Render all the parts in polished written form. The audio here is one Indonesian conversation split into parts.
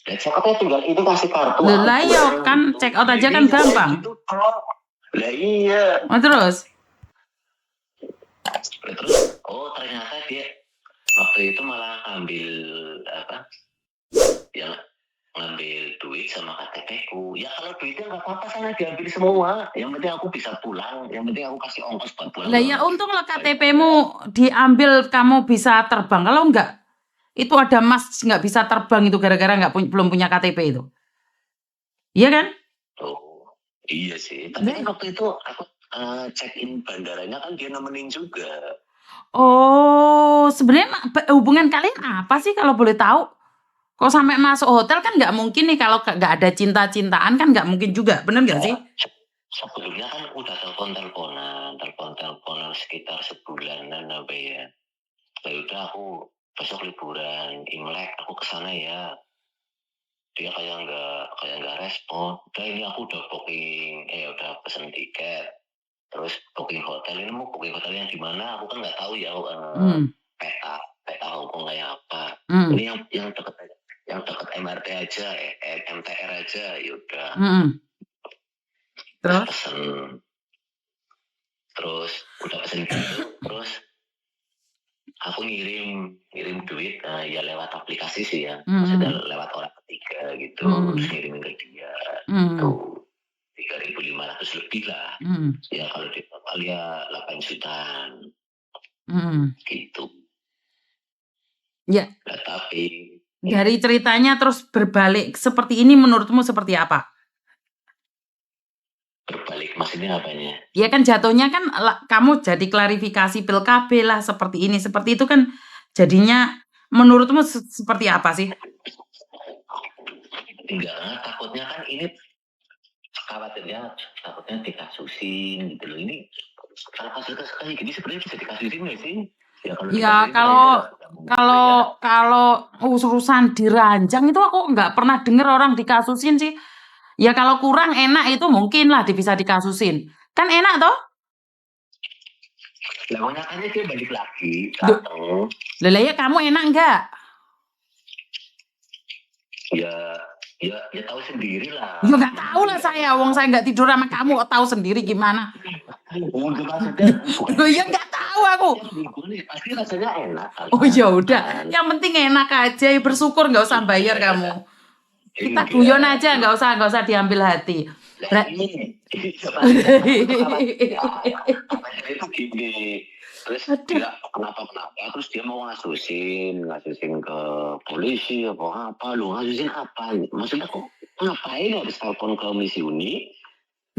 Dan check outnya tinggal itu kasih kartu. Lah iya kan check out aja kan gampang. Gitu, lah iya. Terus? Ternyata dia waktu itu malah ngambil yang ngambil duit sama KTP ku. Ya kalau duitnya nggak apa-apa sana diambil semua. Yang penting aku bisa pulang. Yang penting aku kasih ongkos buat pulang. Lah ya untung lah KTP-mu diambil kamu bisa terbang. Kalau enggak, itu ada mas nggak bisa terbang itu gara-gara belum punya KTP itu. Iya kan? Oh iya sih. Tapi waktu itu aku check-in bandaranya kan dia nemenin juga. Oh, sebenarnya hubungan kalian apa sih kalau boleh tahu? Kok sampai masuk hotel kan nggak mungkin nih kalau nggak ada cinta-cintaan kan nggak mungkin juga, bener nggak sih? Sebelumnya kan udah telepon-teleponan sekitar sebulanan apa ya. Ya udah aku besok liburan Imlek aku kesana ya. Dia kayak nggak respon. Udah ini aku udah booking, udah pesen tiket. Terus booking hotel, ini mau booking hotel yang di mana? Aku kan nggak tahu ya peta Hongkong kayak apa. Ini yang dekat MRT aja, MTR aja, yaudah. Terus pesen. Terus udah pesen gitu, terus aku ngirim duit ya lewat aplikasi sih ya, maksudnya lewat orang ketiga gitu, terus ngirimin ke dia tuh 3.500 lebih lah. Ya kalau di total ya 8 jutaan gitu ya. Nah, tapi dari ceritanya terus berbalik seperti ini menurutmu seperti apa? Berbalik maksudnya apanya? Ya kan jatuhnya kan kamu jadi klarifikasi pil KB lah seperti ini seperti itu kan jadinya menurutmu seperti apa sih? Enggak, takutnya kan ini takutnya dikasusin gitu loh. Ini kalau kasus kayak gini sebenarnya bisa dikasusin nggak sih? Ya kalau urusan diranjang itu aku nggak pernah dengar orang dikasusin sih. Ya kalau kurang enak itu mungkin lah bisa dikasusin. Kan enak toh? Lah nyatanya dia balik lagi. Lah ya kamu enak nggak? Ya tahu sendiri lah. Ya nggak tahu lah saya. Wong saya nggak tidur sama kamu, tahu sendiri gimana? Ya nggak tahu aku. Pasti rasanya enak. Oh ya udah, yang penting enak aja. Bersyukur nggak usah bayar kamu. Kita guyon aja, nggak usah diambil hati. Itu gini. Terus dia kenapa terus dia mau ngasusin ke polisi apa lu ngasusin apa maksudnya kok ngapain harus telepon ke Miss Uni?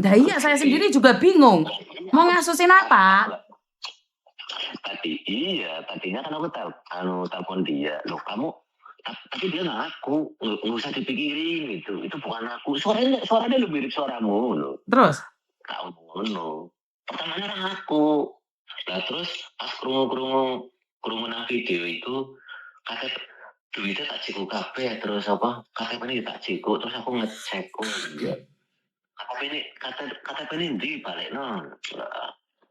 Nah iya saya sendiri juga bingung mau ngasusin apa. Tadinya kan aku telepon dia loh kamu tapi dia ngaku nggak usah dipikirin gitu itu bukan aku suaranya lu mirip suaramu loh. Terus kau pertamanya aku. Nah terus pas kerumunan video itu kata duitnya tak ciku kabeh terus apa KTP ini tak ciku terus aku ngecek KTP ini dibalik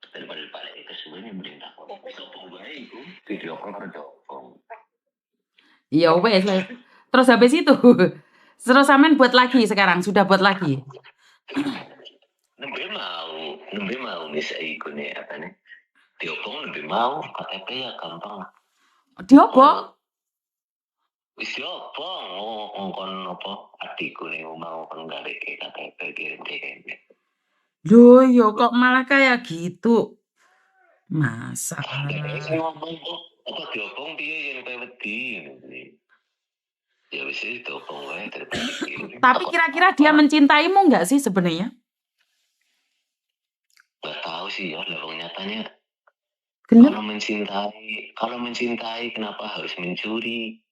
daripada balik itu sebenarnya mending tak itu video call karo iya wes terus habis itu terus Samen buat lagi sekarang sudah buat lagi nembe mau bisa ikut nih apa nih diobong lebih mau KTP ya gampang. Diobong? Wis diobong ngongkon apa adikku nih mau kan gawe KTP kirim kene. Loh yo kok malah kayak gitu. Masa? Ngomong kok apa diobong piye yen kowe wedi. Ya wis diobong wae Tapi kira-kira dia mencintaimu enggak sih sebenarnya? Nggak tahu sih ya, lawang nyatanya. Kenapa? Kalau mencintai kenapa harus mencuri?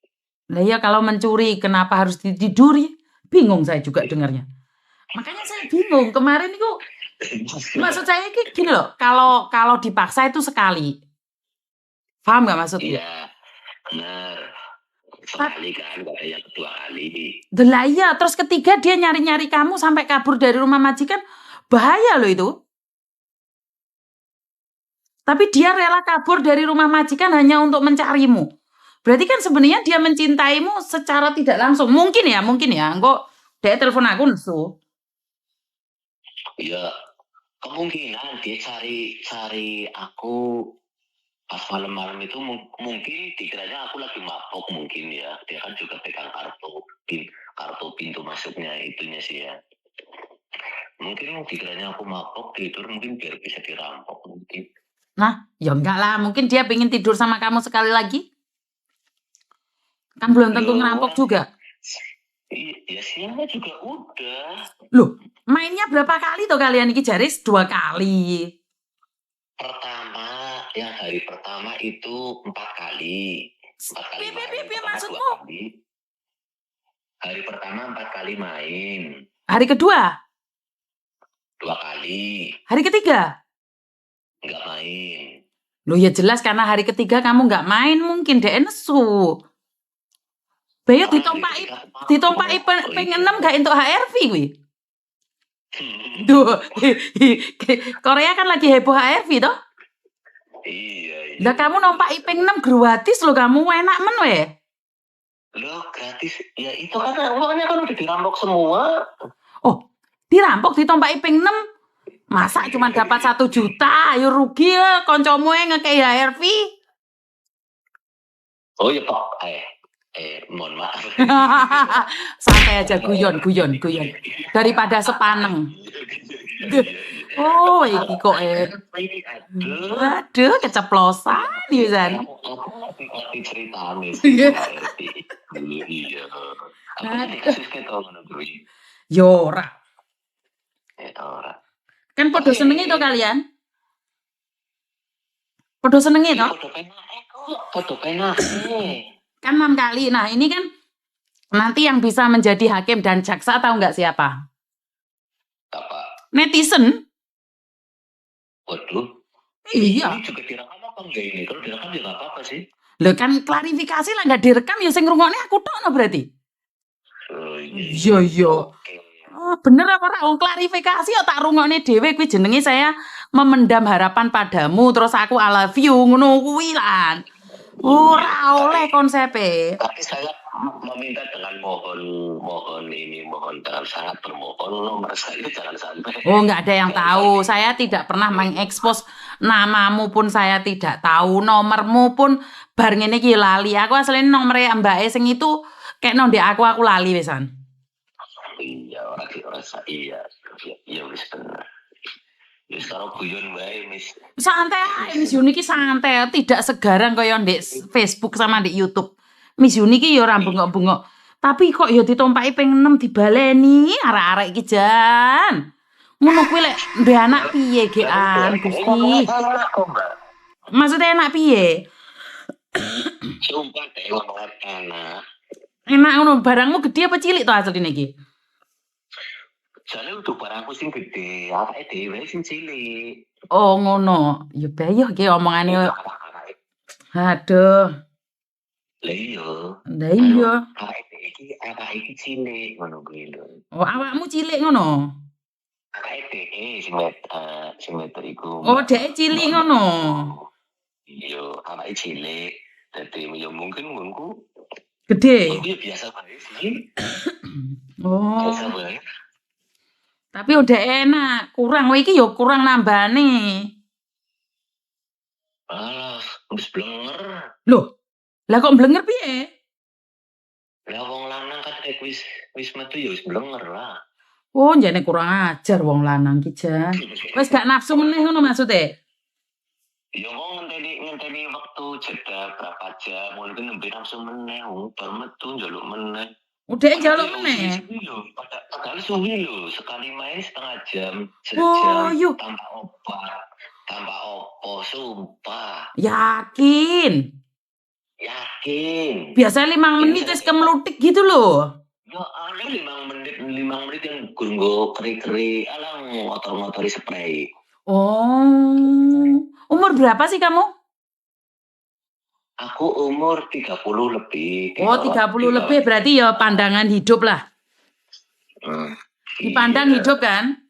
Lah ya kalau mencuri kenapa harus ditiduri? Bingung saya juga dengarnya. Makanya saya bingung kemarin itu. Maksud saya gini loh, kalau dipaksa itu sekali. Paham nggak maksudnya? Iya, benar. Sekali kan, gak yang kedua kali. Lah iya, terus ketiga dia nyari-nyari kamu sampai kabur dari rumah majikan. Bahaya loh itu. Tapi dia rela kabur dari rumah majikan hanya untuk mencarimu. Berarti kan sebenarnya dia mencintaimu secara tidak langsung. Mungkin ya. Engko dia telepon aku nesu. Ya kemungkinan dia cari aku pas malam-malam itu mungkin dikiranya aku lagi mabok mungkin ya. Dia kan juga pegang kartu pintu masuknya itunya sih ya. Mungkin dikiranya aku mabok tidur mungkin biar bisa dirampok mungkin. Nah, ya enggak lah. Mungkin dia pengen tidur sama kamu sekali lagi. Kan belum tentu ngerampok juga. Iya siangnya juga udah. Loh, mainnya berapa kali tuh kalian? Ini jaris 2 kali. Yang hari pertama itu 4 kali. 4 kali main. Maksudmu? 2 kali. Hari pertama 4 kali main. Hari kedua? 2 kali. Hari ketiga? Nggak main. Loh ya jelas karena hari ketiga kamu nggak main mungkin deh nesu. Bayo ditompaki pengen 6 gak untuk HRV kuwi. Duh, Korea kan lagi heboh HRV toh? Iya. Lah kamu nompaki ping 6 gratis lo kamu enak men we. Loh gratis? Ya itu karena uangnya kan udah dirampok semua. Oh, dirampok ditompaki ping 6. Masa cuma dapat 1 juta? Ayo rugi lah koncomu yang ngekei HRV. Oh iya Pak, mohon maaf. Santai aja guyon. Daripada sepaneng. Oh, iki kok aduh keceplosan Yuzan. Aku ngerti cerita nih. Iya. Aku kasusnya tau ngono kuwi. Yo ora. Ora. Kan podo senenge to kalian? Podo senenge to? Podo penake. Kan 6 kali. Nah, ini kan nanti yang bisa menjadi hakim dan jaksa tahu nggak siapa? Apa? Netizen. Waduh. Iya. Ini juga direkam apa enggak ini? Kalau direkam ya nggak apa-apa sih. Loh kan klarifikasi lah nggak direkam ya sing ngrungokne aku tok berarti. Oh, iya. Oh, bener apa ora? Wong klarifikasi ya tak rungokne dhewe kuwi jenenge saya memendam harapan padamu terus aku I love you ngono kuwi lan. Ora oleh konsepe. Tapi saya meminta dengan mohon dengan sangat bermohon nomor saya jangan sampai. Oh, nggak ada yang tahu. Saya tidak pernah mengekspos namamu pun saya tidak tahu. Nomormu pun bar ngene iki lali. Aku asline nomere mbake sing itu kayak nang ndek aku lali wisan. Iya, iya wis bener. Wis karo guyon wae Miss. Santai ae Miss Yuni iki santai, tidak segarang kaya ndek Facebook sama ndek YouTube. Miss Yuni iki ya ora bengok-bengok. Tapi kok ya ditompaki ping 6 dibaleni arek-arek iki jan. Ngono kuwi lek ndek anak piye gekan Gusti? Maksudnya enak piye? Sumpah deh ngomong enak. Enak ngono, barangmu gede apa cilik to asline iki? Soalnya udah barangku sing gede, awake dhewe sing cilik. Oh ngono. Ya bayo iki omongane. Aduh. Lah iya. Awake iki cilik ngono kuwi lho. Oh, awakmu cilik ngono. Awake dhewe sing meter iku. Oh, dhek cilik ngono. Iya, awake cilik. Dadi ya mungkin nggonku gede. Iya biasa bae sih. Oh. Biasa bae. Tapi udah enak, kurang iki yo kurang nambane. Alah, wis blenger. Loh, lah kok blenger piye? Lah wong lanang kan wis metu ya wis blenger lah. Oh, jane kurang ajar wong lanang ki jan. Wis gak nafsu meneh ngono maksude? Ya wong ngenteni waktu jeda berapa jam, mungkin nembe nafsu meneh, bar metu njaluk meneh. Udah njaluk meneh. Padahal suwi lho, sekali main setengah jam, sejam tanpa obat, tanpa opo, sumpah. Yakin? Biasanya 5 menit wis kemelutik gitu loh. Ya aneh 5 menit yang gunggo keri-keri, alah ngotor-ngotori spray. Oh, umur berapa sih kamu? Aku umur 30 lebih. Oh, 30 lebih berarti ya pandangan hidup lah. Dipandang hidup kan?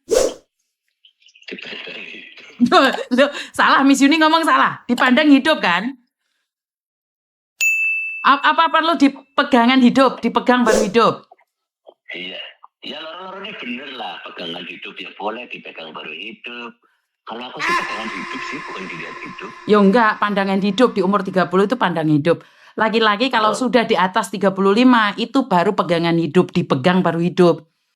Dipandang hidup. Loh, salah Miss Yuni ngomong salah. Dipandang hidup kan? Apa perlu dipegangan hidup, dipegang baru hidup? Iya, ya loro-loro ini bener lah, pegangan hidup ya boleh dipegang baru hidup. Kalau aku sih pegangan hidup sih, bukan dilihat hidup. Ya enggak, pandangan hidup di umur 30 itu pandang hidup. Laki-laki kalau Oh. sudah di atas 35 itu baru pegangan hidup, dipegang baru hidup.